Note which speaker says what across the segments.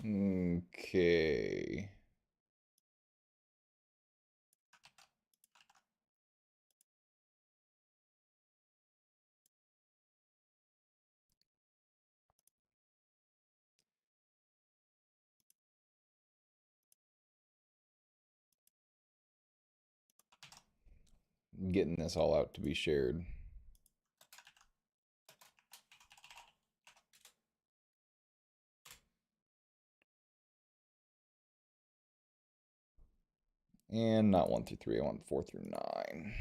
Speaker 1: Okay. I'm getting this all out to be shared. And not 1 through 3, I want 4 through 9.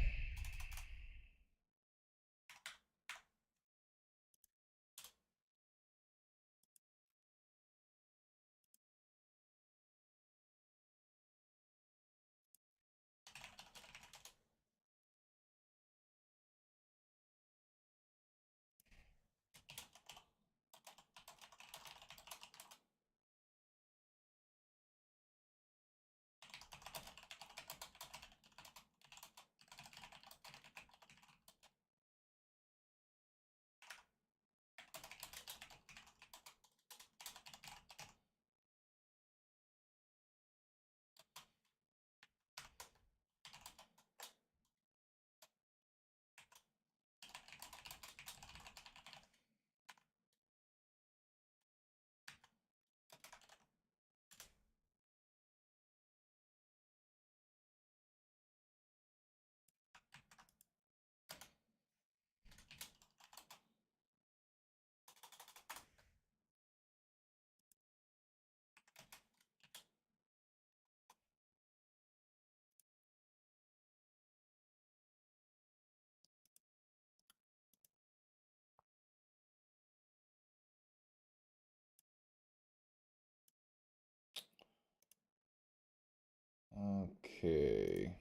Speaker 1: Okay.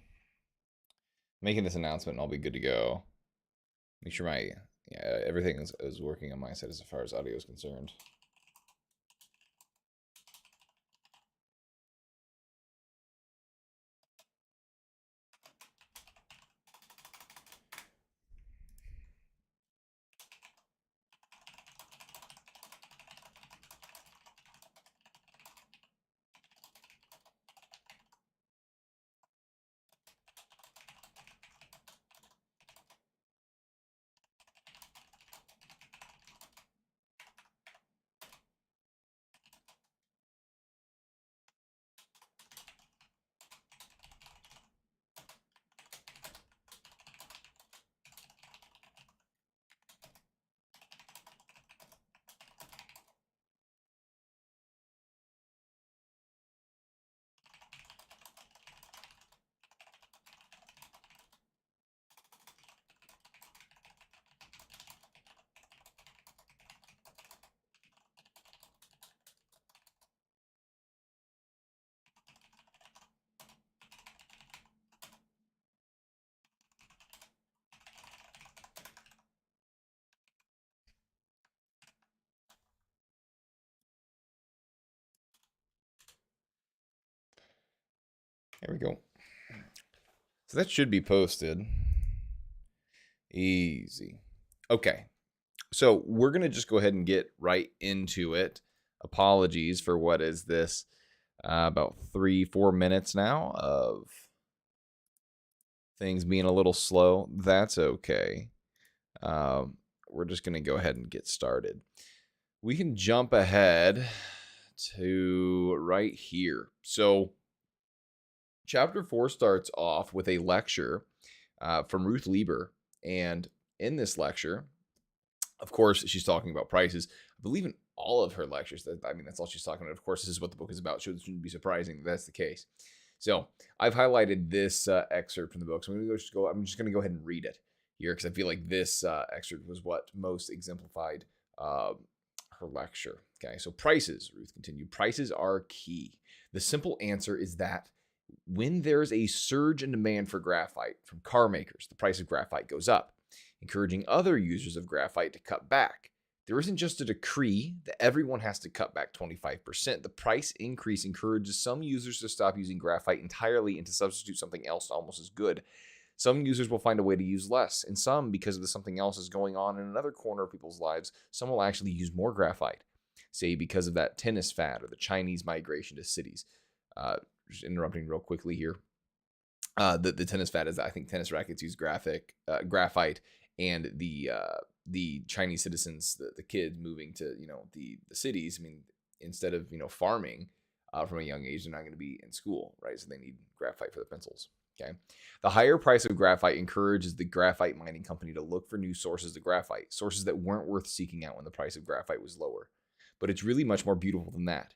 Speaker 1: Making this announcement and I'll be good to go. Make sure everything is working on my side as far as audio is concerned. There we go. So that should be posted. Easy. Okay. So we're going to just go ahead and get right into it. Apologies for what is this? About 3-4 minutes now of things being a little slow. That's okay. We're just going to go ahead and get started. We can jump ahead to right here. So chapter 4 starts off with a lecture from Ruth Lieber. And in this lecture, of course, she's talking about prices. I believe in all of her lectures. That's all she's talking about. Of course, this is what the book is about. So it shouldn't be surprising that that's the case. So I've highlighted this excerpt from the book. So I'm just going to go ahead and read it here because I feel like this excerpt was what most exemplified her lecture. Okay, so prices, Ruth continued. Prices are key. The simple answer is that when there's a surge in demand for graphite from car makers, the price of graphite goes up, encouraging other users of graphite to cut back. There isn't just a decree that everyone has to cut back 25%. The price increase encourages some users to stop using graphite entirely and to substitute something else almost as good. Some users will find a way to use less, and some, because of the something else is going on in another corner of people's lives, some will actually use more graphite. say because of that tennis fad or the Chinese migration to cities. Just interrupting real quickly here. The tennis fad is, I think, tennis rackets use graphite, and the Chinese citizens, the kids moving to the cities. I mean, instead of farming from a young age, they're not going to be in school, right? So they need graphite for the pencils. Okay. The higher price of graphite encourages the graphite mining company to look for new sources of graphite, sources that weren't worth seeking out when the price of graphite was lower. But it's really much more beautiful than that.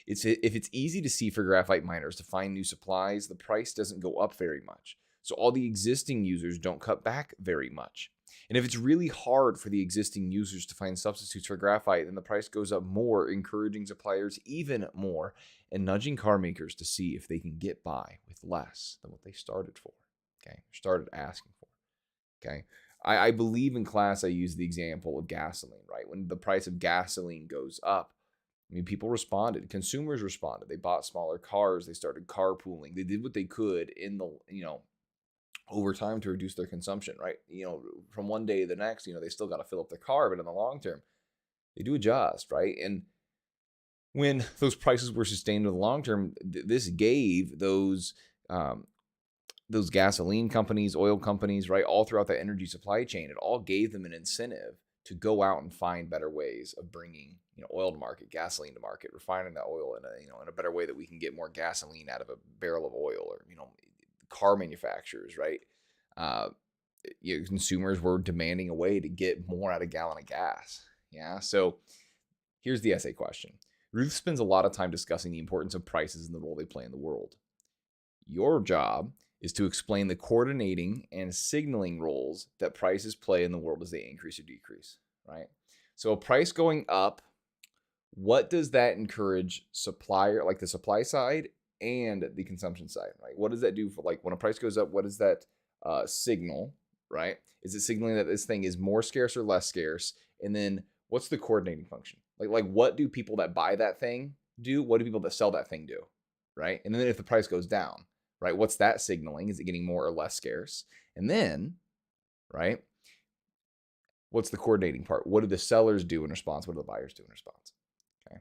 Speaker 1: If it's easy to see for graphite miners to find new supplies, the price doesn't go up very much. So all the existing users don't cut back very much. And if it's really hard for the existing users to find substitutes for graphite, then the price goes up more, encouraging suppliers even more and nudging car makers to see if they can get by with less than what they started for. Okay, started asking for. Okay, I believe in class I used the example of gasoline, right? When the price of gasoline goes up, I mean, people responded. Consumers responded. They bought smaller cars. They started carpooling. They did what they could in the, over time to reduce their consumption, right? From one day to the next, they still got to fill up their car, but in the long term, they do adjust, right? And when those prices were sustained in the long term, this gave those gasoline companies, oil companies, right, all throughout the energy supply chain, it all gave them an incentive to go out and find better ways of bringing oil to market, gasoline to market, refining that oil in a better way that we can get more gasoline out of a barrel of oil, or car manufacturers, right? Consumers were demanding a way to get more out of a gallon of gas. Yeah. So here's the essay question. Ruth spends a lot of time discussing the importance of prices and the role they play in the world. Your job is to explain the coordinating and signaling roles that prices play in the world as they increase or decrease, right? So a price going up, what does that encourage supplier, like the supply side and the consumption side, right? What does that do for, like, when a price goes up, what does that signal, right? Is it signaling that this thing is more scarce or less scarce? And then what's the coordinating function? Like what do people that buy that thing do? What do people that sell that thing do, right? And then if the price goes down, right, what's that signaling? Is it getting more or less scarce? And then, right, what's the coordinating part? What do the sellers do in response? What do the buyers do in response? Okay.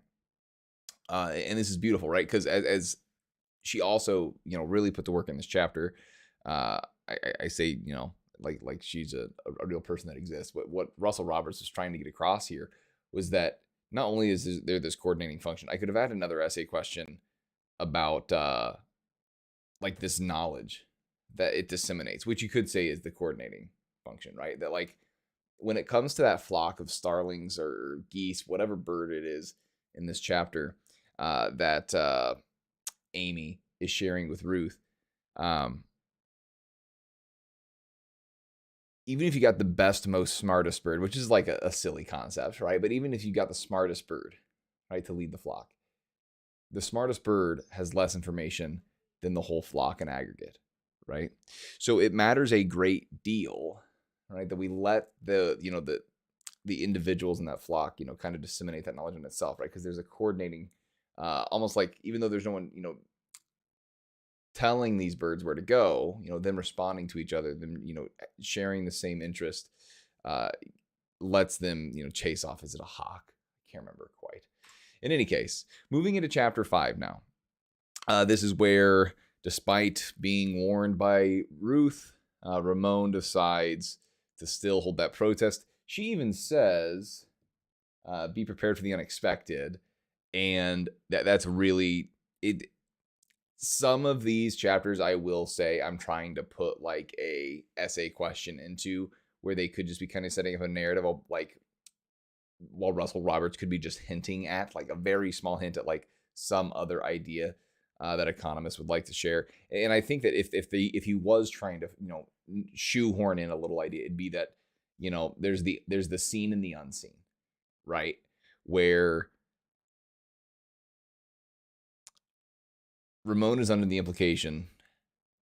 Speaker 1: And this is beautiful, right? Because as she also, really put the work in this chapter. I say, like she's a real person that exists. But what Russell Roberts was trying to get across here was that not only is there this coordinating function, I could have had another essay question about like this knowledge that it disseminates, which you could say is the coordinating function, right? That like when it comes to that flock of starlings or geese, whatever bird it is in this chapter, that Amy is sharing with Ruth, even if you got the best, most smartest bird, which is like a silly concept, right? But even if you got the smartest bird, right, to lead the flock, the smartest bird has less information than the whole flock in aggregate, right? So it matters a great deal, right, that we let the individuals in that flock, kind of disseminate that knowledge in itself, right? Because there's a coordinating, almost like, even though there's no one, telling these birds where to go, them responding to each other, them, sharing the same interest, lets them, chase off. Is it a hawk? I can't remember quite. In any case, moving into chapter 5 now. This is where, despite being warned by Ruth, Ramon decides to still hold that protest. She even says, be prepared for the unexpected. And that's really it. Some of these chapters, I will say, I'm trying to put like a essay question into, where they could just be kind of setting up a narrative of, like, while Russell Roberts could be just hinting at, like, a very small hint at like some other idea that economists would like to share. And I think that if he was trying to shoehorn in a little idea, it'd be that there's the seen and the unseen, right, where Ramon is under the implication,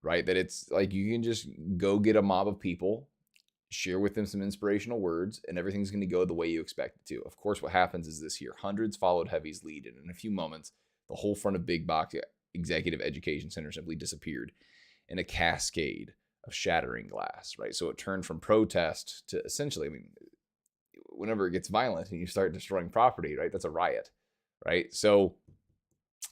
Speaker 1: right, that it's like you can just go get a mob of people, share with them some inspirational words, and everything's going to go the way you expect it to. Of course, what happens is this here. Hundreds followed Heavy's lead, and in a few moments, the whole front of Big Box Executive Education Center simply disappeared in a cascade of shattering glass, right? So it turned from protest to essentially, whenever it gets violent and you start destroying property, right, that's a riot. right? So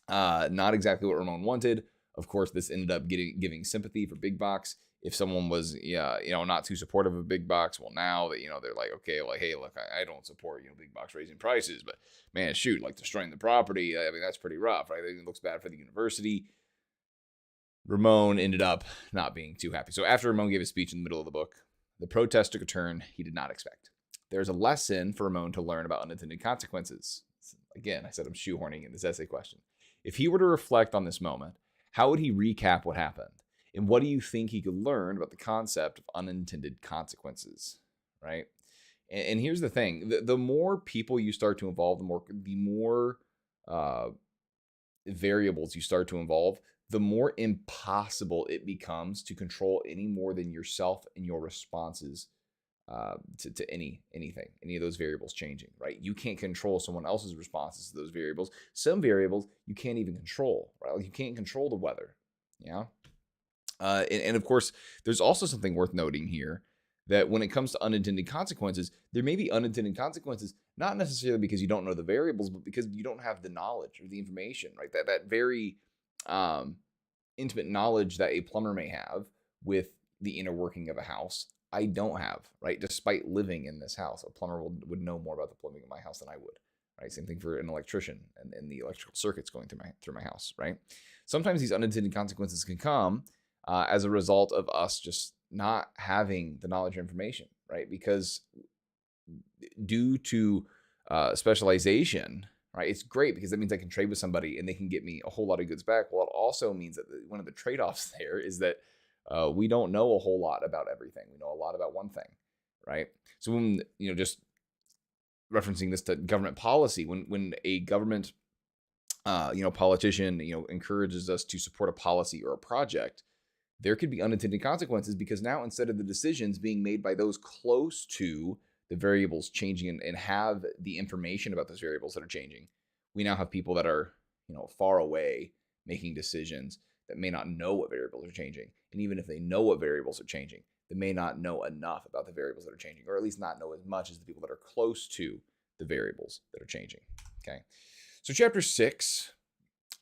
Speaker 1: not exactly what Ramon wanted. Of course, this ended up giving sympathy for big box. If someone was, not too supportive of big box, well, now that, they're like, okay, like, hey, look, I don't support, big box raising prices, but man, shoot, like destroying the property. I mean, that's pretty rough, right? It looks bad for the university. Ramon ended up not being too happy. So after Ramon gave his speech in the middle of the book, the protest took a turn he did not expect. There's a lesson for Ramon to learn about unintended consequences. Again, I said I'm shoehorning in this essay question. If he were to reflect on this moment, how would he recap what happened? And what do you think he could learn about the concept of unintended consequences, right? And here's the thing. The more people you start to involve, the more variables you start to involve, the more impossible it becomes to control any more than yourself and your responses to anything, any of those variables changing, right? You can't control someone else's responses to those variables. Some variables you can't even control, right? Like you can't control the weather, yeah. And of course, there's also something worth noting here that when it comes to unintended consequences, there may be unintended consequences, not necessarily because you don't know the variables, but because you don't have the knowledge or the information, right? That very intimate knowledge that a plumber may have with the inner working of a house, I don't have, right? Despite living in this house, a plumber would know more about the plumbing of my house than I would, right? Same thing for an electrician and the electrical circuits going through my house, right? Sometimes these unintended consequences can come as a result of us just not having the knowledge or information, right? Because due to specialization, right, it's great because that means I can trade with somebody and they can get me a whole lot of goods back. Well, it also means that one of the trade-offs there is that we don't know a whole lot about everything. We know a lot about one thing, right? So when, just referencing this to government policy, when a government, politician, encourages us to support a policy or a project, there could be unintended consequences because now instead of the decisions being made by those close to the variables changing and have the information about those variables that are changing, we now have people that are, far away making decisions that may not know what variables are changing. And even if they know what variables are changing, they may not know enough about the variables that are changing, or at least not know as much as the people that are close to the variables that are changing. Okay. So chapter 6,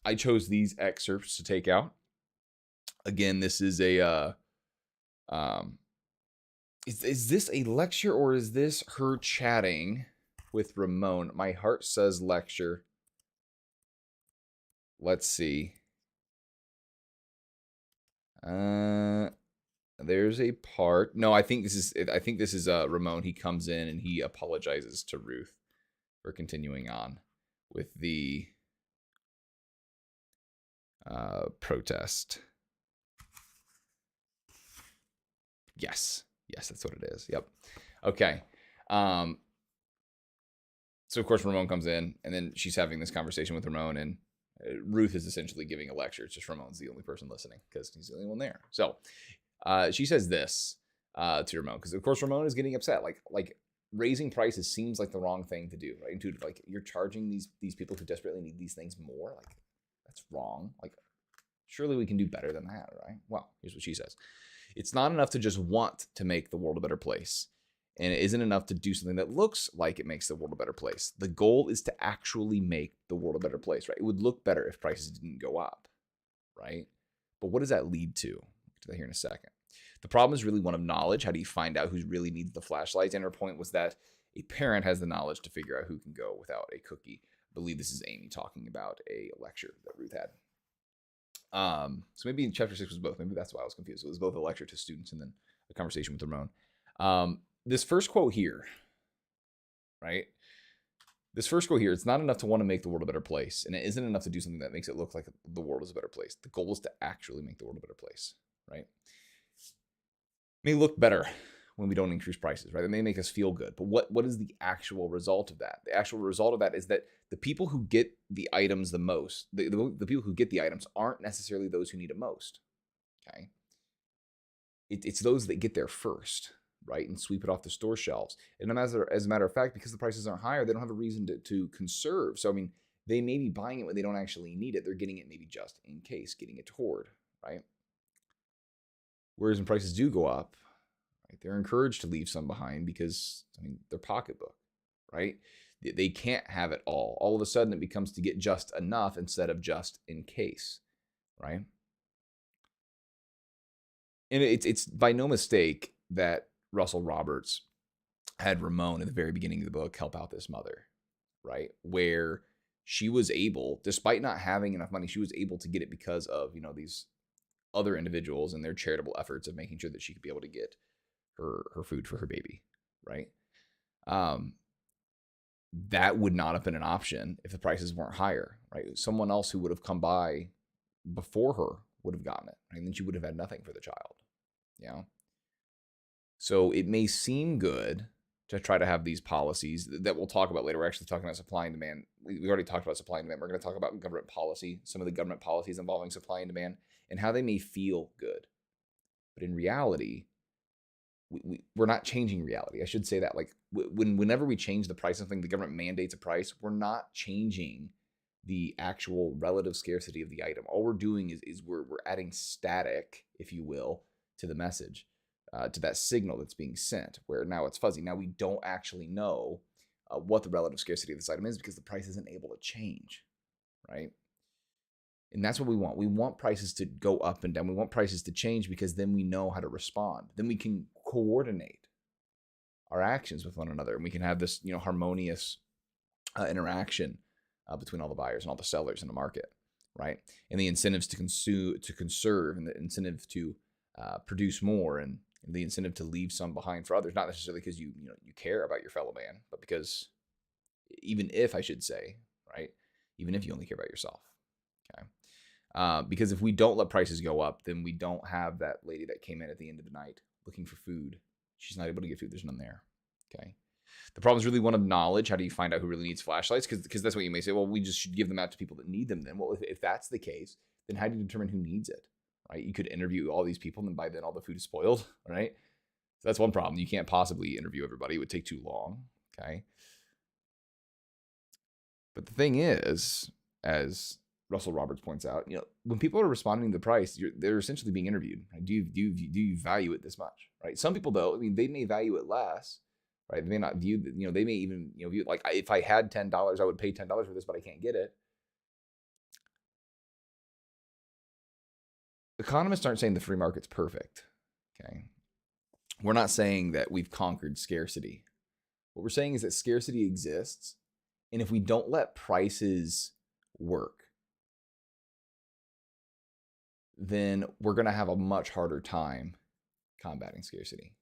Speaker 1: I chose these excerpts to take out. Again, this is a is this a lecture or is this her chatting with Ramon? My heart says lecture. Let's see. There's a part. No, I think this is Ramon. He comes in and he apologizes to Ruth for continuing on with the protest. Yes, that's what it is. Yep. Okay. So of course Ramon comes in, and then she's having this conversation with Ramon, and Ruth is essentially giving a lecture. It's just Ramon's the only person listening because he's the only one there. So she says this to Ramon because of course Ramon is getting upset. Like raising prices seems like the wrong thing to do, right? Dude, like you're charging these people who desperately need these things more. Like that's wrong. Like surely we can do better than that, right? Well, here's what she says. It's not enough to just want to make the world a better place. And it isn't enough to do something that looks like it makes the world a better place. The goal is to actually make the world a better place, right? It would look better if prices didn't go up, right? But what does that lead to? I'll get to that here in a second. The problem is really one of knowledge. How do you find out who really needs the flashlights? And her point was that a parent has the knowledge to figure out who can go without a cookie. I believe this is Amy talking about a lecture that Ruth had. So maybe in chapter 6 was both. Maybe that's why I was confused. It was both a lecture to students and then a conversation with Ramon. This first quote here, right? This first quote here, it's not enough to want to make the world a better place. And it isn't enough to do something that makes it look like the world is a better place. The goal is to actually make the world a better place, right? It may look better when we don't increase prices, right? It may make us feel good. But what is the actual result of that? The actual result of that is that the people who get the items the most, the people who get the items aren't necessarily those who need it most, okay? It's those that get there first, right? And sweep it off the store shelves. And as a matter of fact, because the prices aren't higher, they don't have a reason to conserve. So, I mean, they may be buying it when they don't actually need it. They're getting it maybe just in case, getting it to hoard, right? Whereas when prices do go up, right, they're encouraged to leave some behind because, I mean, their pocketbook, right? They can't have it all. All of a sudden, it becomes to get just enough instead of just in case, right? And it's by no mistake that Russell Roberts had Ramon at the very beginning of the book help out this mother, right? Where she was able, despite not having enough money, she was able to get it because of, these other individuals and their charitable efforts of making sure that she could be able to get her food for her baby, right? That would not have been an option if the prices weren't higher, right? Someone else who would have come by before her would have gotten it, right? And then she would have had nothing for the child, So it may seem good to try to have these policies that we'll talk about later. We're actually talking about supply and demand. We already talked about supply and demand. We're going to talk about government policy, some of the government policies involving supply and demand, and how they may feel good. But in reality, we're not changing reality. I should say that. Like whenever we change the price of something, the government mandates a price, we're not changing the actual relative scarcity of the item. All we're doing is we're adding static, if you will, to the message, to that signal that's being sent, where now it's fuzzy. Now we don't actually know what the relative scarcity of this item is because the price isn't able to change, right? And that's what we want. We want prices to go up and down. We want prices to change because then we know how to respond. Then we can coordinate our actions with one another, and we can have this, harmonious interaction between all the buyers and all the sellers in the market, right? And the incentives to conserve, and the incentive to produce more, and the incentive to leave some behind for others. Not necessarily because you care about your fellow man, but because even if you only care about yourself. Okay. Because if we don't let prices go up, then we don't have that lady that came in at the end of the night looking for food. She's not able to get food. There's none there. Okay. The problem is really one of knowledge. How do you find out who really needs flashlights? Because that's what you may say. Well, we just should give them out to people that need them then. Well, if that's the case, then how do you determine who needs it? Right? You could interview all these people, and then by then all the food is spoiled, right? So that's one problem. You can't possibly interview everybody. It would take too long. Okay. But the thing is, as Russell Roberts points out, when people are responding to the price, they're essentially being interviewed. Right? Do you value it this much? Right? Some people, though, they may value it less. Right? They may not view that. They may even view it like, if I had $10, I would pay $10 for this, but I can't get it. Economists aren't saying the free market's perfect. Okay, we're not saying that we've conquered scarcity. What we're saying is that scarcity exists, and if we don't let prices work, then we're going to have a much harder time combating scarcity,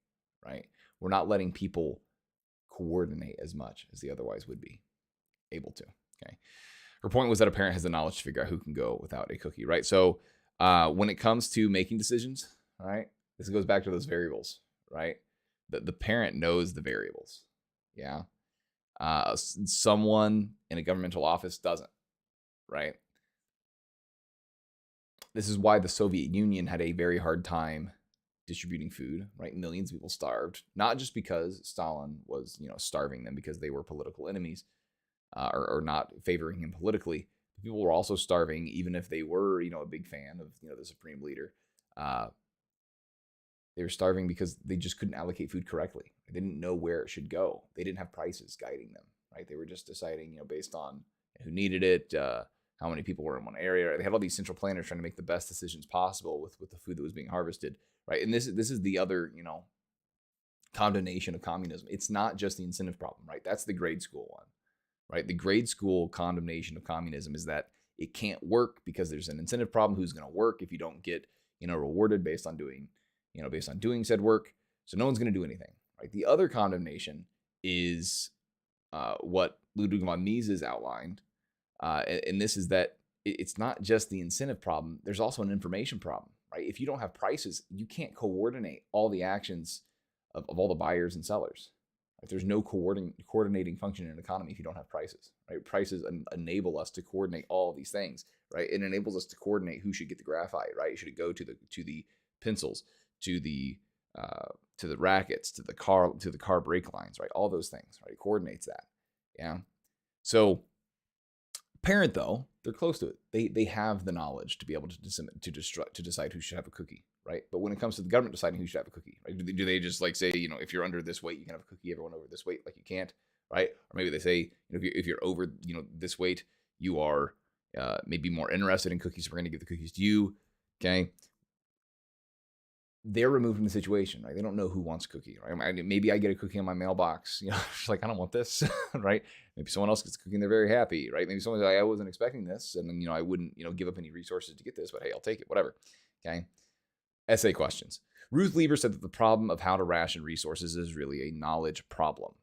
Speaker 1: right? We're not letting people coordinate as much as they otherwise would be able to, okay? Her point was that a parent has the knowledge to figure out who can go without a cookie, right? So when it comes to making decisions, all right, this goes back to those variables, right? The parent knows the variables, yeah? Someone in a governmental office doesn't, right? This is why the Soviet Union had a very hard time distributing food, right? Millions of people starved, not just because Stalin was, starving them because they were political enemies or not favoring him politically. People were also starving, even if they were, a big fan of, the supreme leader. They were starving because they just couldn't allocate food correctly. They didn't know where it should go. They didn't have prices guiding them, right? They were just deciding, based on who needed it, how many people were in one area. They had all these central planners trying to make the best decisions possible with the food that was being harvested, right? And this is the other, condemnation of communism. It's not just the incentive problem, right? That's the grade school one, right? The grade school condemnation of communism is that it can't work because there's an incentive problem. Who's going to work if you don't get, rewarded based on doing said work? So no one's going to do anything, right? The other condemnation is what Ludwig von Mises outlined. And this is that it's not just the incentive problem. There's also an information problem, right? If you don't have prices, you can't coordinate all the actions of all the buyers and sellers. Right? There's no coordinating function in an economy if you don't have prices, right? Prices enable us to coordinate all of these things, right? It enables us to coordinate who should get the graphite, right? Should it go to the pencils, to the rackets, to the car brake lines, right? All those things, right? It coordinates that, yeah. So parent, though, they're close to it. They have the knowledge to be able to decide who should have a cookie, right? But when it comes to the government deciding who should have a cookie, right? Do they just say, if you're under this weight, you can have a cookie, everyone over this weight, like you can't? right? Or maybe they say, if you're over, this weight, you are maybe more interested in cookies. So we're going to give the cookies to you. Okay. They're removed from the situation, right? They don't know who wants a cookie, right? Maybe I get a cookie in my mailbox, just like, I don't want this, right? Maybe someone else gets a cookie and they're very happy, right? Maybe someone's like, I wasn't expecting this. And then, I wouldn't, give up any resources to get this, but hey, I'll take it, whatever. Okay. Essay questions. Ruth Lieber said that the problem of how to ration resources is really a knowledge problem.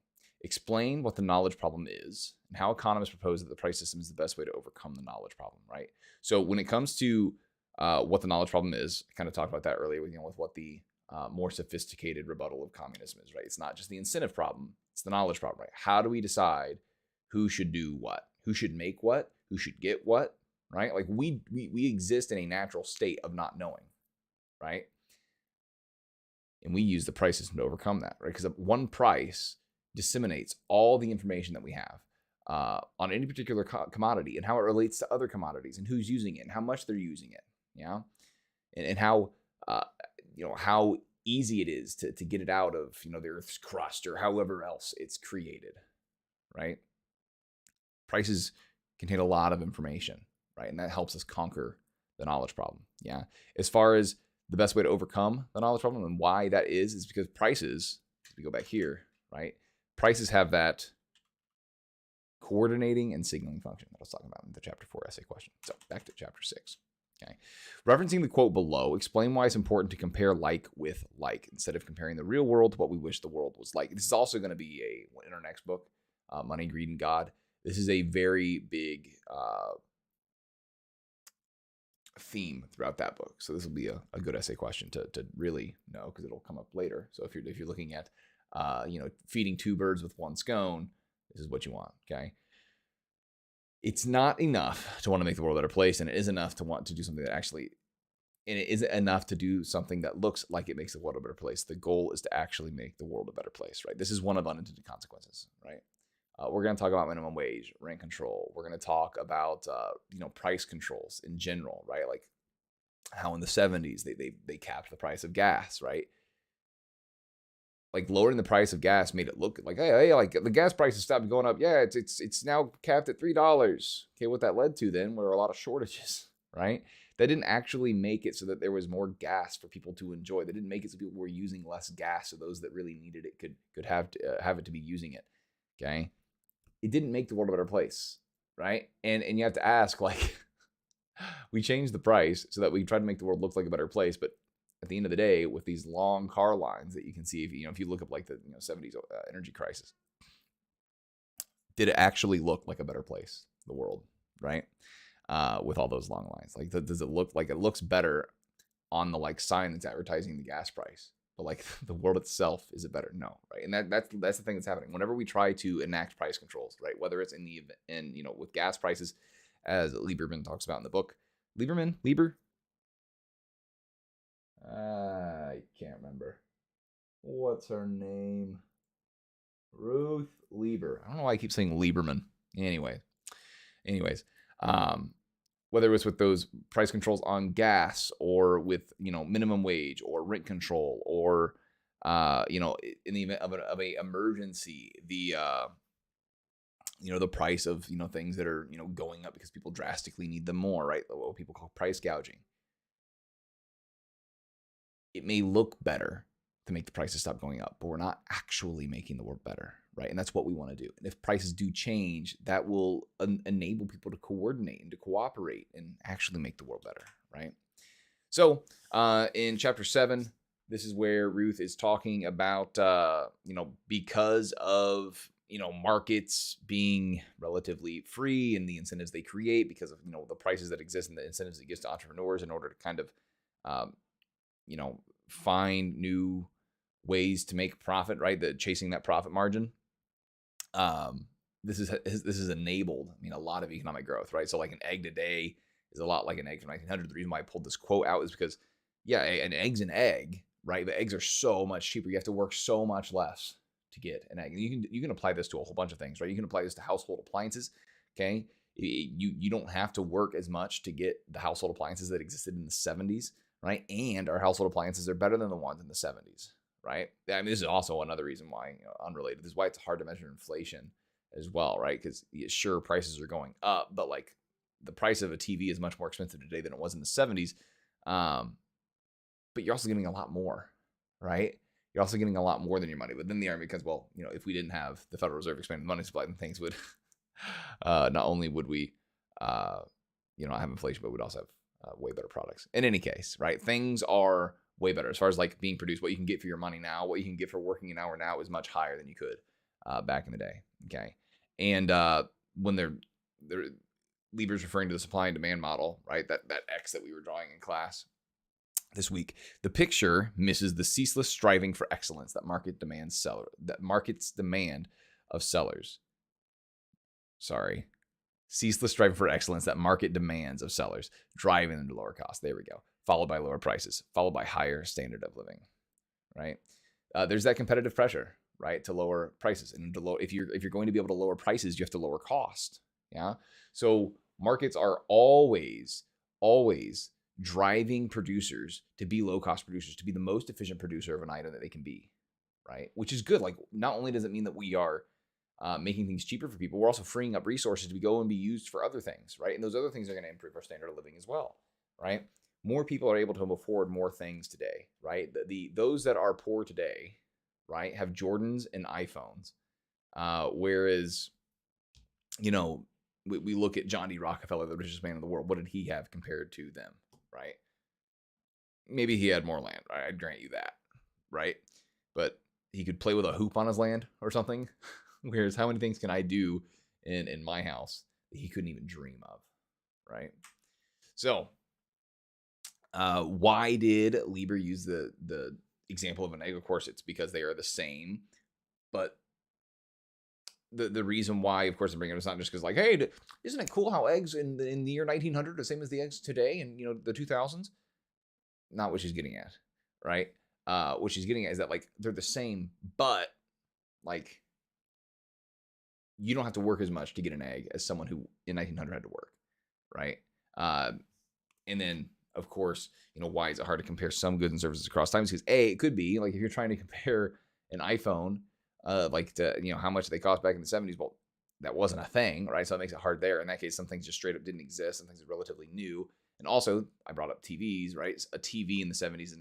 Speaker 1: Explain what the knowledge problem is and how economists propose that the price system is the best way to overcome the knowledge problem, right? So when it comes to what the knowledge problem is, I kind of talked about that earlier with what the more sophisticated rebuttal of communism is, right? It's not just the incentive problem, it's the knowledge problem, right? How do we decide who should do what? Who should make what? Who should get what, right? Like we exist in a natural state of not knowing, right? And we use the price system to overcome that, right? Because one price disseminates all the information that we have on any particular commodity and how it relates to other commodities and who's using it and how much they're using it, and how how easy it is to get it out of the Earth's crust or however else it's created, right? Prices contain a lot of information, right? And that helps us conquer the knowledge problem. As far as the best way to overcome the knowledge problem and why that is because prices, if we go back here, right? Prices have that coordinating and signaling function that I was talking about in the chapter 4 essay question. So back to chapter 6. Okay. Referencing the quote below, explain why it's important to compare like with like instead of comparing the real world to what we wish the world was like. This is also going to be in our next book, Money, Greed, and God. This is a very big theme throughout that book. So this will be a good essay question to really know because it'll come up later. So if you're looking at feeding two birds with one scone, this is what you want. Okay. It's not enough to want to make the world a better place, and it is enough to want to do something that actually, and it isn't enough to do something that looks like it makes the world a better place. The goal is to actually make the world a better place, right? This is one of unintended consequences, right? We're going to talk about minimum wage, rent control. We're going to talk about price controls in general, right? Like how in the 70s they capped the price of gas, right? Like lowering the price of gas made it look like, hey, like the gas prices stopped going up. Yeah, it's now capped at $3. Okay, what that led to then were a lot of shortages, right? That didn't actually make it so that there was more gas for people to enjoy. They didn't make it so people were using less gas, so those that really needed it could have it to be using it. Okay, it didn't make the world a better place, right? And you have to ask, like, we changed the price so that we try to make the world look like a better place, but at the end of the day, with these long car lines that you can see, if you look up like the 70s energy crisis, did it actually look like a better place, the world, right? With all those long lines, like does it look like it looks better on the like sign that's advertising the gas price, but like the world itself, is it better? No, right? And that's the thing that's happening whenever we try to enact price controls, right? Whether it's with gas prices, as Lieberman talks about in the book, Lieber. I can't remember. What's her name? Ruth Lieber. I don't know why I keep saying Lieberman. Anyways, whether it was with those price controls on gas or with, minimum wage or rent control or, in the event of a emergency, the price of, things that are, going up because people drastically need them more, right? What people call price gouging. It may look better to make the prices stop going up, but we're not actually making the world better, right? And that's what we want to do. And if prices do change, that will enable people to coordinate and to cooperate and actually make the world better, right? So in chapter 7, this is where Ruth is talking about, because of, markets being relatively free and the incentives they create because of, the prices that exist and the incentives it gives to entrepreneurs in order to kind of, find new ways to make profit, right? Chasing that profit margin. This is enabled, a lot of economic growth, right? So like an egg today is a lot like an egg from 1900. The reason why I pulled this quote out is because, an egg's an egg, right? The eggs are so much cheaper. You have to work so much less to get an egg. And you can apply this to a whole bunch of things, right? You can apply this to household appliances. Okay. You don't have to work as much to get the household appliances that existed in the 70s. Right. And our household appliances are better than the ones in the 70s. right? I mean, this is also another reason why, unrelated. This is why it's hard to measure inflation as well, right? Because sure, prices are going up, but like the price of a TV is much more expensive today than it was in the 70s. But you're also getting a lot more, right? You're also getting a lot more than your money. But then the argument becomes, well, if we didn't have the Federal Reserve expanding the money supply, then things would not only would we, not have inflation, but we'd also have way better products. In any case, right? Things are way better as far as like being produced. What you can get for your money now, what you can get for working an hour now is much higher than you could back in the day. Okay, and when they're Libra's referring to the supply and demand model, right? That X that we were drawing in class this week. The picture misses the ceaseless striving for excellence that market's demand of sellers. Sorry. Ceaseless striving for excellence that market demands of sellers, driving them to lower costs. There we go. Followed by lower prices, followed by higher standard of living, right? There's that competitive pressure, right, to lower prices. And if you're going to be able to lower prices, you have to lower cost. Yeah. So markets are always driving producers to be low-cost producers, to be the most efficient producer of an item that they can be, right? Which is good. Like, not only does it mean that we are making things cheaper for people, we're also freeing up resources to go and be used for other things, right? And those other things are going to improve our standard of living as well, right? More people are able to afford more things today, right? Those that are poor today, right, have Jordans and iPhones, whereas, we look at John D. Rockefeller, the richest man in the world. What did he have compared to them, right? Maybe he had more land, right? I'd grant you that, right? But he could play with a hoop on his land or something. Whereas how many things can I do in my house that he couldn't even dream of, right? So why did Libra use the example of an egg? Of course, it's because they are the same. But the reason why, of course, I'm bringing it up is not just because, like, hey, isn't it cool how eggs in the year 1900 are the same as the eggs today in the 2000s? Not what she's getting at, right? What she's getting at is that, like, they're the same, but like you don't have to work as much to get an egg as someone who in 1900 had to work, right? And then, of course, why is it hard to compare some goods and services across times? Because it could be like if you're trying to compare an iPhone, like to how much they cost back in the 70s. Well, that wasn't a thing, right? So it makes it hard there. In that case, some things just straight up didn't exist. Some things are relatively new. And also, I brought up TVs, right? A TV in the 70s is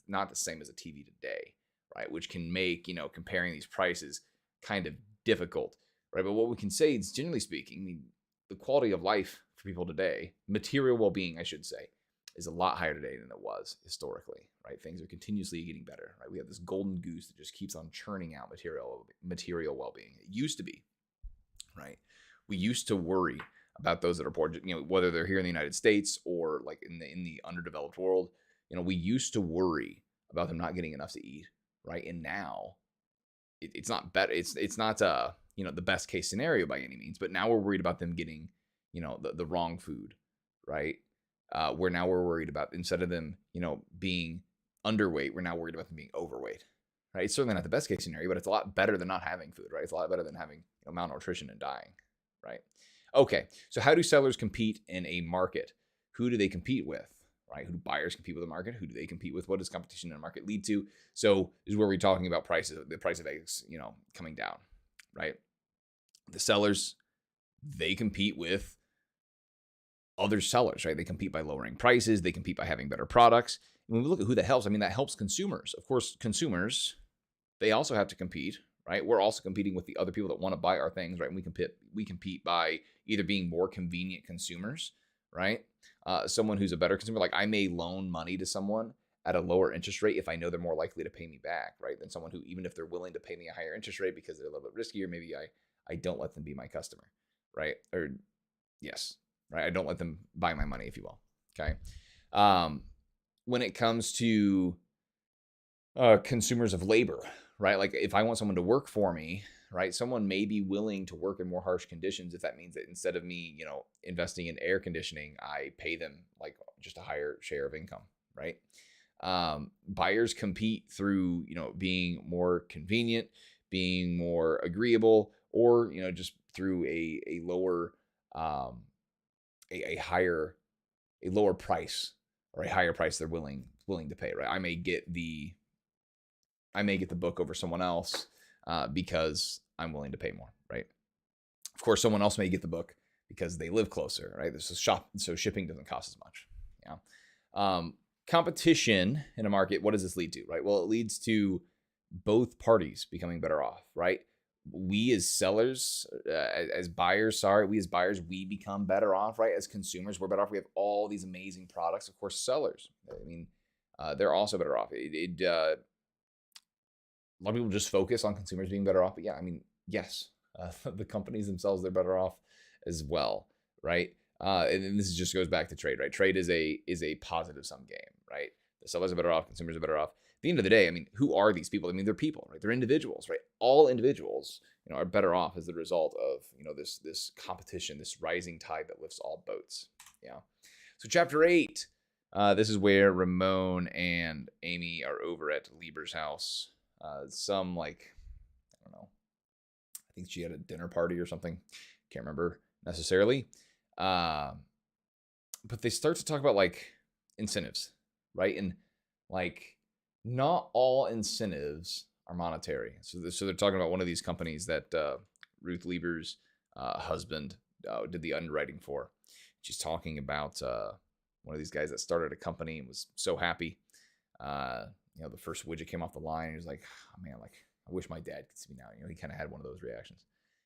Speaker 1: not the same as a TV today, right? Which can make comparing these prices kind of difficult, right? But what we can say is, generally speaking, I mean, the quality of life for people today, material well-being, I should say, is a lot higher today than it was historically, right? Things are continuously getting better, right? We have this golden goose that just keeps on churning out material well-being. It used to be, right? We used to worry about those that are poor, whether they're here in the United States or like in the underdeveloped world. We used to worry about them not getting enough to eat, right? And now it's not better. It's not the best case scenario by any means, but now we're worried about them getting the wrong food, right? Where now we're worried about, instead of them being underweight, we're now worried about them being overweight, right? It's certainly not the best case scenario, but it's a lot better than not having food, right? It's a lot better than having malnutrition and dying, right? Okay, so how do sellers compete in a market? Who do they compete with, right? Who do buyers compete with a market? Who do they compete with? What does competition in a market lead to? So this is where we're talking about prices, the price of eggs, coming down, right? The sellers, they compete with other sellers, right? They compete by lowering prices. They compete by having better products. And when we look at who that helps, I mean, that helps consumers. Of course, consumers, they also have to compete, right? We're also competing with the other people that want to buy our things, right? And we compete by either being more convenient consumers, right? Someone who's a better consumer, like I may loan money to someone at a lower interest rate if I know they're more likely to pay me back, right? Than someone who, even if they're willing to pay me a higher interest rate because they're a little bit riskier, maybe I don't let them be my customer, right? Or yes, right? I don't let them buy my money, if you will. Okay. When it comes to consumers of labor, right? Like if I want someone to work for me, right? Someone may be willing to work in more harsh conditions if that means that instead of me, investing in air conditioning, I pay them like just a higher share of income, right? Buyers compete through, being more convenient, being more agreeable, or, just through a lower, a lower price or a higher price they're willing to pay, right? I may get the I may get the book over someone else because I'm willing to pay more, right? Of course, someone else may get the book because they live closer, right? So shipping doesn't cost as much. Yeah. Competition in a market, what does this lead to, right? Well, it leads to both parties becoming better off, right? We as sellers, as buyers, we become better off, right? As consumers, we're better off. We have all these amazing products. Of course, sellers, I mean, they're also better off. A lot of people just focus on consumers being better off, but yeah, I mean, yes, the companies themselves, they're better off as well, right? And this just goes back to trade, right? Trade is a positive sum game, right? The sellers are better off, consumers are better off. At the end of the day, I mean, who are these people? I mean, they're people, right? They're individuals, right? All individuals, are better off as the result of this competition, this rising tide that lifts all boats. Yeah. So chapter 8, this is where Ramon and Amy are over at Libra's house. Some I don't know. I think she had a dinner party or something. Can't remember necessarily. But they start to talk about incentives, right? And not all incentives are monetary. So they're talking about one of these companies that Ruth Lieber's husband did the underwriting for. She's talking about one of these guys that started a company and was so happy. The first widget came off the line and he was like, oh, man, I wish my dad could see me now. He kind of had one of those reactions.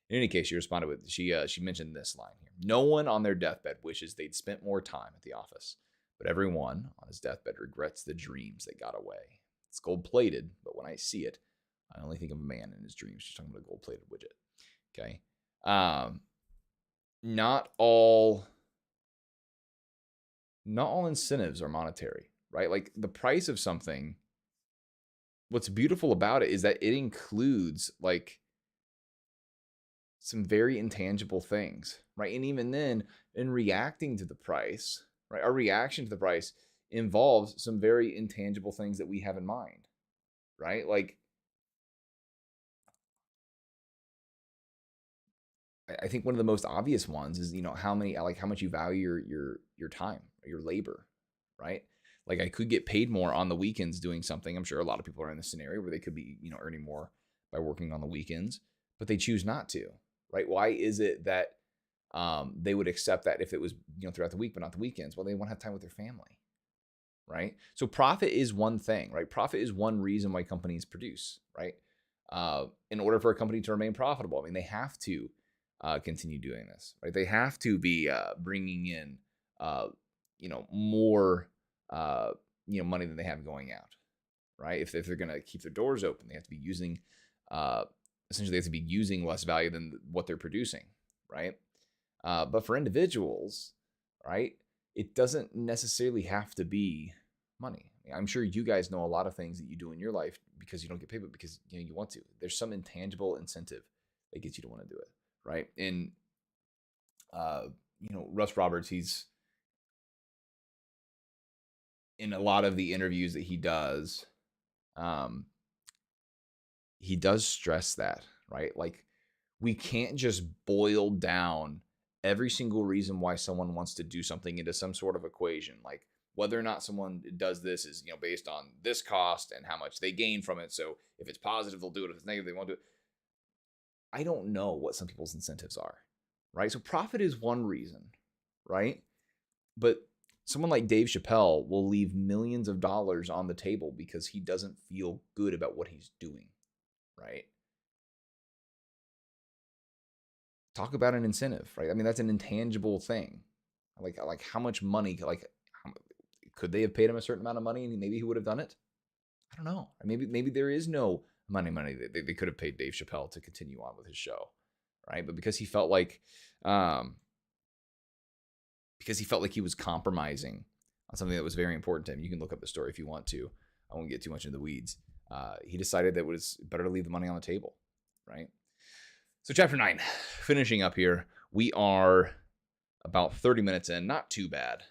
Speaker 1: In any case, she responded with, she mentioned this line here. No one on their deathbed wishes they'd spent more time at the office, but everyone on his deathbed regrets the dreams that got away. It's gold-plated, but when I see it, I only think of a man in his dreams. She's talking about a gold-plated widget. Okay. Not all incentives are monetary, right? Like the price of something, what's beautiful about it is that it includes some very intangible things, right? And even then, in reacting to the price, right, our reaction to the price involves some very intangible things that we have in mind, right? I think one of the most obvious ones is how much you value your time, your labor, right? I could get paid more on the weekends doing something. I'm sure a lot of people are in this scenario where they could be earning more by working on the weekends, but they choose not to, right? Why is it that they would accept that if it was throughout the week but not the weekends? Well, they want to have time with their family, right? So profit is one thing, right? Profit is one reason why companies produce, right? In order for a company to remain profitable, I mean, they have to continue doing this, right? They have to be bringing in, more, money than they have going out, right? If they're going to keep their doors open, they have to be using, essentially, they have to be using less value than what they're producing, right? But for individuals, right, it doesn't necessarily have to be money. I'm sure you guys know a lot of things that you do in your life because you don't get paid, but because you want to. There's some intangible incentive that gets you to want to do it, right? And Russ Roberts, he's in a lot of the interviews that he does stress that, right? We can't just boil down every single reason why someone wants to do something into some sort of equation. Whether or not someone does this is, based on this cost and how much they gain from it. So if it's positive, they'll do it. If it's negative, they won't do it. I don't know what some people's incentives are, right? So profit is one reason, right? But someone like Dave Chappelle will leave millions of dollars on the table because he doesn't feel good about what he's doing, right? Talk about an incentive, right? I mean, that's an intangible thing. Like how much money, could they have paid him a certain amount of money and maybe he would have done it? I don't know. Maybe there is no money. They could have paid Dave Chappelle to continue on with his show, right? But because he felt like he was compromising on something that was very important to him. You can look up the story if you want to. I won't get too much into the weeds. He decided that it was better to leave the money on the table, right? So chapter 9, finishing up here. We are about 30 minutes in. Not too bad.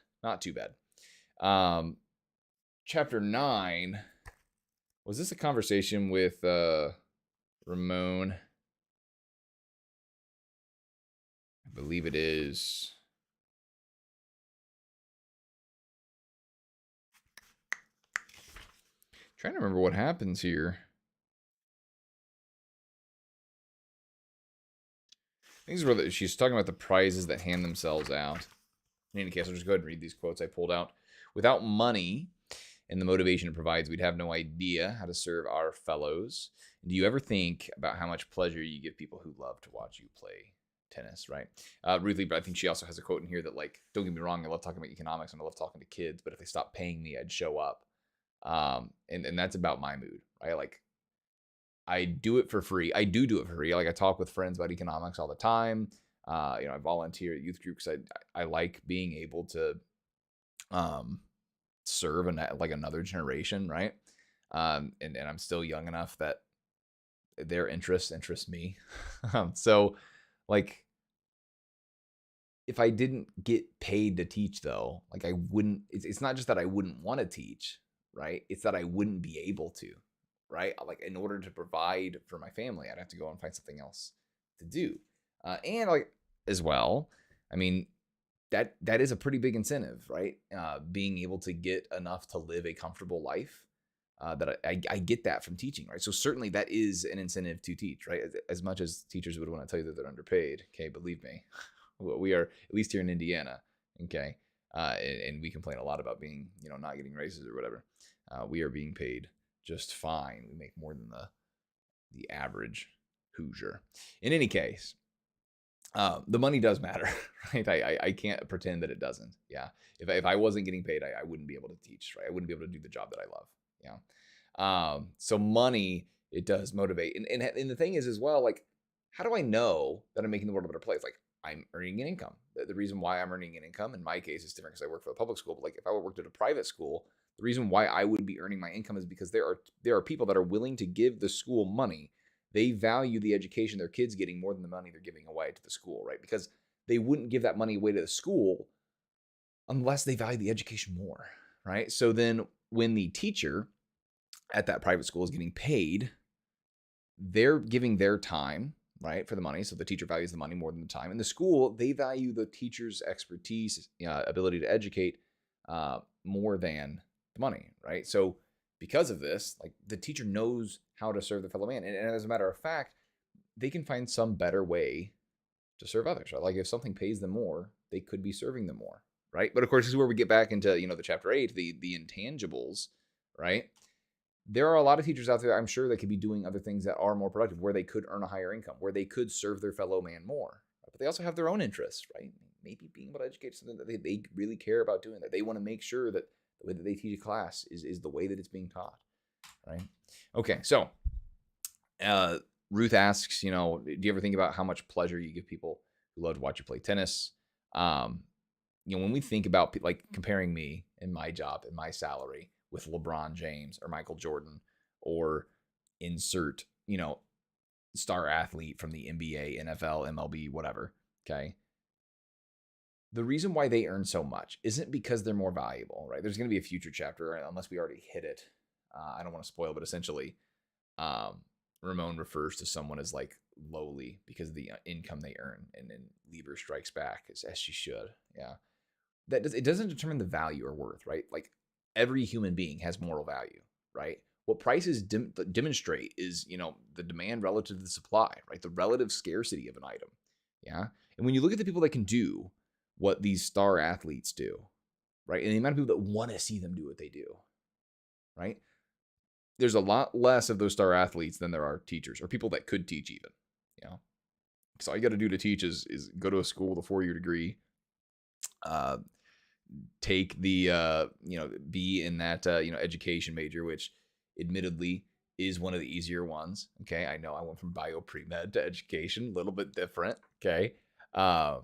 Speaker 1: Chapter 9, was this a conversation with Ramon? I believe it is. Trying to remember what happens here. These are where she's talking about the prizes that hand themselves out. In any case, I'll just go ahead and read these quotes I pulled out. Without money and the motivation it provides, we'd have no idea how to serve our fellows. Do you ever think about how much pleasure you give people who love to watch you play tennis, right? Ruth Lee, but I think she also has a quote in here that, like, don't get me wrong, I love talking about economics and I love talking to kids, but if they stopped paying me, I'd show up. And that's about my mood, right? Like, I do it for free. I do it for free. Like, I talk with friends about economics all the time. I volunteer at youth groups. I like being able to serve like another generation, right? And I'm still young enough that their interests interest me. So, like, if I didn't get paid to teach, though, like, I wouldn't. It's not just that I wouldn't want to teach, right? It's that I wouldn't be able to, right? Like, in order to provide for my family, I'd have to go and find something else to do, and, like, as well, I mean, that is a pretty big incentive, right? Being able to get enough to live a comfortable life. That I get that from teaching, right? So certainly that is an incentive to teach, right? As much as teachers would want to tell you that they're underpaid, okay, believe me, we are, at least here in Indiana, okay, and we complain a lot about being, not getting raises or whatever. We are being paid just fine. We make more than the average Hoosier. In any case, the money does matter, right? I can't pretend that it doesn't. Yeah. If I wasn't getting paid, I wouldn't be able to teach, right? I wouldn't be able to do the job that I love. Yeah. So money, it does motivate. And the thing is as well, like, how do I know that I'm making the world a better place? Like, I'm earning an income. The reason why I'm earning an income in my case is different because I work for a public school. But, like, if I worked at a private school, the reason why I would be earning my income is because there are people that are willing to give the school money. They value the education their kids getting more than the money they're giving away to the school, right? Because they wouldn't give that money away to the school unless they value the education more, right? So then when the teacher at that private school is getting paid, they're giving their time, right, for the money. So the teacher values the money more than the time. And the school, they value the teacher's expertise, ability to educate more than the money, right? So because of this, like, the teacher knows how to serve the fellow man. And as a matter of fact, they can find some better way to serve others, right? Like, if something pays them more, they could be serving them more, right? But of course, this is where we get back into, the chapter 8, the intangibles, right? There are a lot of teachers out there, I'm sure, that could be doing other things that are more productive, where they could earn a higher income, where they could serve their fellow man more. But they also have their own interests, right? Maybe being able to educate something that they really care about doing, that they want to make sure that the way that they teach a class is the way that it's being taught, right? Okay, so Ruth asks, do you ever think about how much pleasure you give people who love to watch you play tennis? When we think about, like, comparing me and my job and my salary with LeBron James or Michael Jordan, or insert, star athlete from the NBA, NFL, MLB, whatever, okay? The reason why they earn so much isn't because they're more valuable, right? There's going to be a future chapter, unless we already hit it. I don't want to spoil, but essentially, Ramon refers to someone as, like, lowly because of the income they earn, and then Libra strikes back as she should. Yeah, it doesn't determine the value or worth, right? Like, every human being has moral value, right? What prices demonstrate is, the demand relative to the supply, right? The relative scarcity of an item. Yeah, and when you look at the people that can do what these star athletes do, right, and the amount of people that want to see them do what they do, right? There's a lot less of those star athletes than there are teachers or people that could teach even. Because all you got to do to teach is go to a school with a 4-year degree, take the be in that education major, which admittedly is one of the easier ones. Okay, I know I went from bio pre-med to education, a little bit different. Okay, and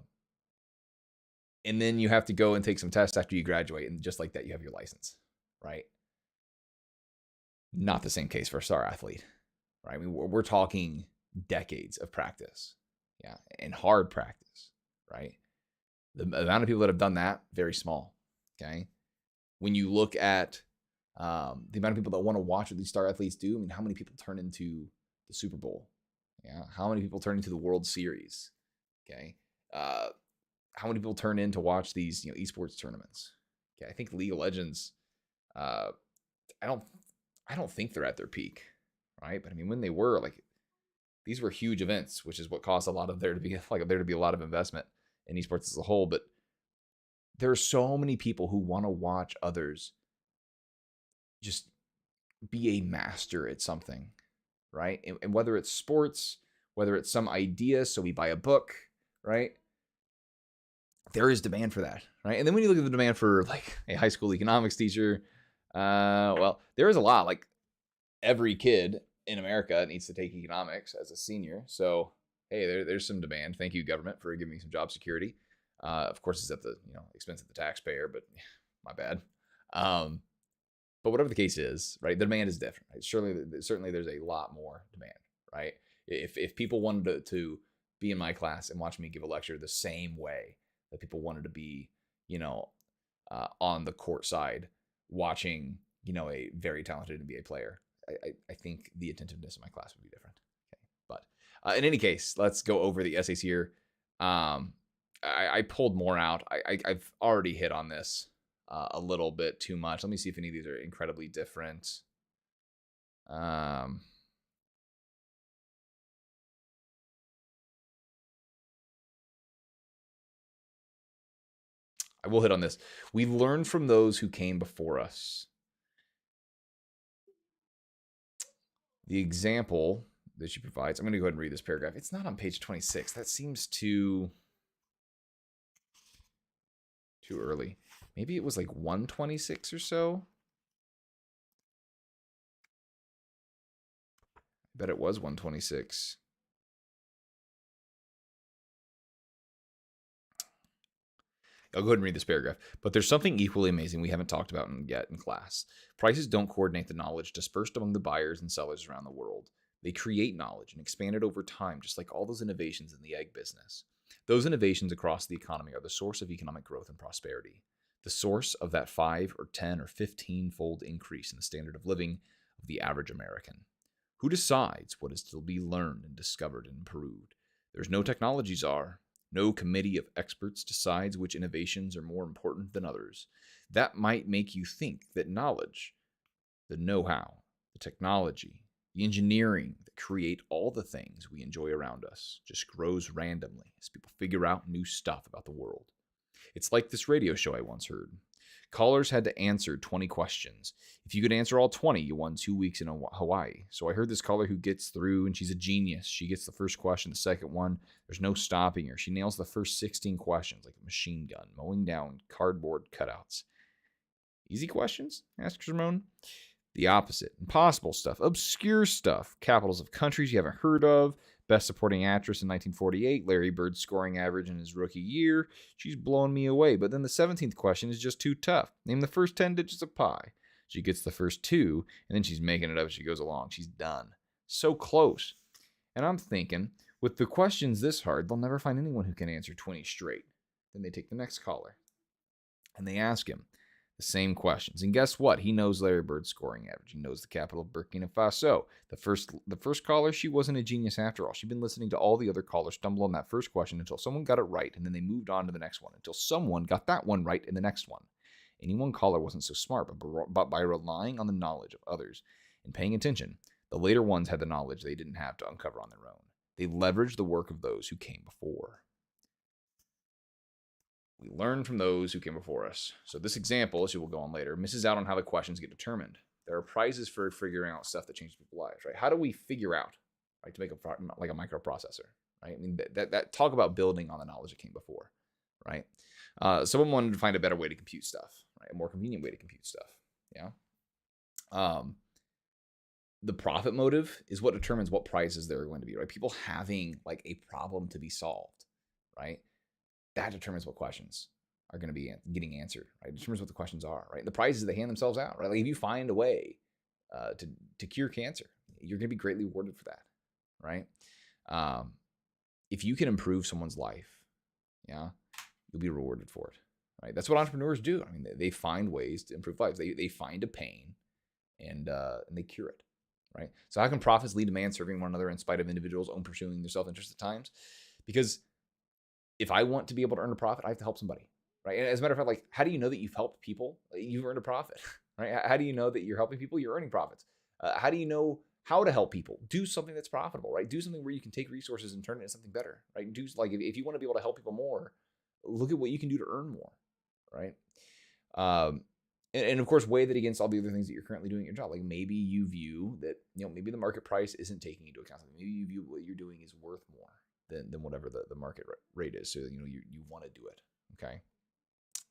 Speaker 1: then you have to go and take some tests after you graduate, and just like that, you have your license, right? Not the same case for a star athlete, right? I mean, we're talking decades of practice, yeah, and hard practice, right? The amount of people that have done that, very small, okay? When you look at the amount of people that want to watch what these star athletes do, I mean, how many people turn into the Super Bowl? Yeah, how many people turn into the World Series? Okay, how many people turn in to watch these esports tournaments? Okay, I think League of Legends, I don't think they're at their peak, right? But I mean, when they were, like, these were huge events, which is what caused there to be a lot of investment in esports as a whole. But there are so many people who want to watch others just be a master at something, right? And whether it's sports, whether it's some idea, so we buy a book, right? There is demand for that, right? And then when you look at the demand for like a high school economics teacher, well, there is a lot. Like every kid in America needs to take economics as a senior. So, hey, there's some demand. Thank you, government, for giving me some job security. Of course, it's at the expense of the taxpayer, but my bad. But whatever the case is, right, the demand is different. Right? Certainly, there's a lot more demand, right? If people wanted to be in my class and watch me give a lecture the same way that people wanted to be, on the court side watching, a very talented NBA player, I think the attentiveness of my class would be different. Okay. But in any case, let's go over the essays here. I pulled more out. I've already hit on this a little bit too much. Let me see if any of these are incredibly different. I will hit on this. We learned from those who came before us. The example that she provides, I'm going to go ahead and read this paragraph. It's not on page 26. That seems too early. Maybe it was like 126 or so. I bet it was 126. I'll go ahead and read this paragraph. But there's something equally amazing we haven't talked about yet in class. Prices don't coordinate the knowledge dispersed among the buyers and sellers around the world. They create knowledge and expand it over time, just like all those innovations in the egg business. Those innovations across the economy are the source of economic growth and prosperity. The source of that 5 or 10 or 15-fold increase in the standard of living of the average American. Who decides what is to be learned and discovered and improved? There's no technology czar. No committee of experts decides which innovations are more important than others. That might make you think that knowledge, the know-how, the technology, the engineering that create all the things we enjoy around us just grows randomly as people figure out new stuff about the world. It's like this radio show I once heard. Callers had to answer 20 questions. If you could answer all 20, you won 2 weeks in Hawaii. So I heard this caller who gets through, and she's a genius. She gets the first question, the second one, there's no stopping her. She nails the first 16 questions like a machine gun, mowing down cardboard cutouts. Easy questions? Asks Ramon. The opposite. Impossible stuff. Obscure stuff. Capitals of countries you haven't heard of. Best supporting actress in 1948. Larry Bird's scoring average in his rookie year. She's blowing me away. But then the 17th question is just too tough. Name the first 10 digits of pi. She gets the first 2, and then she's making it up as she goes along. She's done. So close. And I'm thinking, with the questions this hard, they'll never find anyone who can answer 20 straight. Then they take the next caller, and they ask him the same questions. And guess what? He knows Larry Bird's scoring average. He knows the capital of Burkina Faso. The first caller, she wasn't a genius after all. She'd been listening to all the other callers stumble on that first question until someone got it right, and then they moved on to the next one until someone got that one right in the next one. Any one caller wasn't so smart, but by relying on the knowledge of others and paying attention, the later ones had the knowledge they didn't have to uncover on their own. They leveraged the work of those who came before. We learn from those who came before us. So this example, as you will go on later, misses out on how the questions get determined. There are prizes for figuring out stuff that changes people's lives, right? How do we figure out, right, to make like a microprocessor, right? I mean, that talk about building on the knowledge that came before, right? Someone wanted to find a better way to compute stuff, right? A more convenient way to compute stuff, yeah? The profit motive is what determines what prizes there are going to be, right? People having like a problem to be solved, right? That determines what questions are going to be getting answered, right? It determines what the questions are, right? The prizes, they hand themselves out, right? Like if you find a way to cure cancer, you're going to be greatly rewarded for that, right? If you can improve someone's life, yeah, you'll be rewarded for it, right? That's what entrepreneurs do. I mean, they find ways to improve lives. They find a pain and they cure it, right? So how can profits lead to man serving one another in spite of individuals own pursuing their self-interest at times? Because if I want to be able to earn a profit, I have to help somebody, right? And as a matter of fact, like, how do you know that you've helped people? You've earned a profit, right? How do you know that you're helping people? You're earning profits. How do you know how to help people. Do something that's profitable, right? Do something where you can take resources and turn it into something better, right? Do like if you want to be able to help people more, look at what you can do to earn more, right? And of course, weigh that against all the other things that you're currently doing in your job. Like maybe you view that, maybe the market price isn't taking into account something. Maybe you view what you're doing is worth more than whatever the market rate is. So, you want to do it, okay?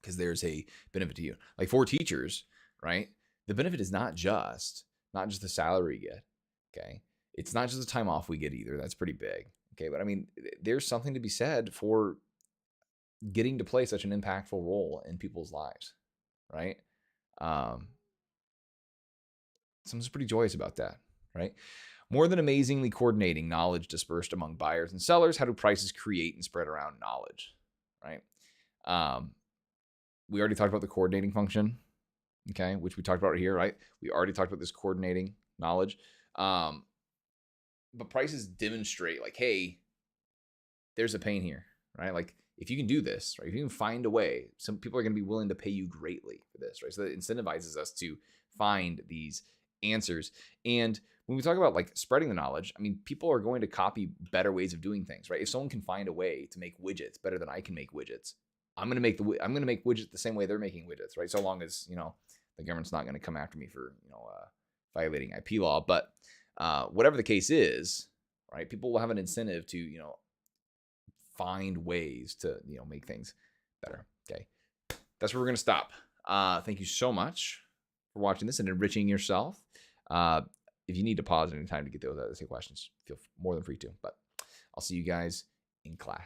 Speaker 1: Because there's a benefit to you. Like for teachers, right? The benefit is not just the salary you get, okay? It's not just the time off we get either. That's pretty big, okay? But I mean, there's something to be said for getting to play such an impactful role in people's lives, right? Someone's pretty joyous about that, right? More than amazingly coordinating knowledge dispersed among buyers and sellers, how do prices create and spread around knowledge, right? We already talked about the coordinating function, okay, which we talked about here, right? We already talked about this coordinating knowledge. But prices demonstrate like, hey, there's a pain here, right? Like if you can do this, right? If you can find a way, some people are going to be willing to pay you greatly for this, right? So that incentivizes us to find these answers. And when we talk about like spreading the knowledge, I mean, people are going to copy better ways of doing things, right? If someone can find a way to make widgets better than I can make widgets, I'm going to make widgets the same way they're making widgets, right? So long as, the government's not going to come after me for, violating IP law. But whatever the case is, right? People will have an incentive to, find ways to, make things better. Okay. That's where we're going to stop. Thank you so much for watching this and enriching yourself. If you need to pause at any time to get those other questions, feel more than free to. But I'll see you guys in class.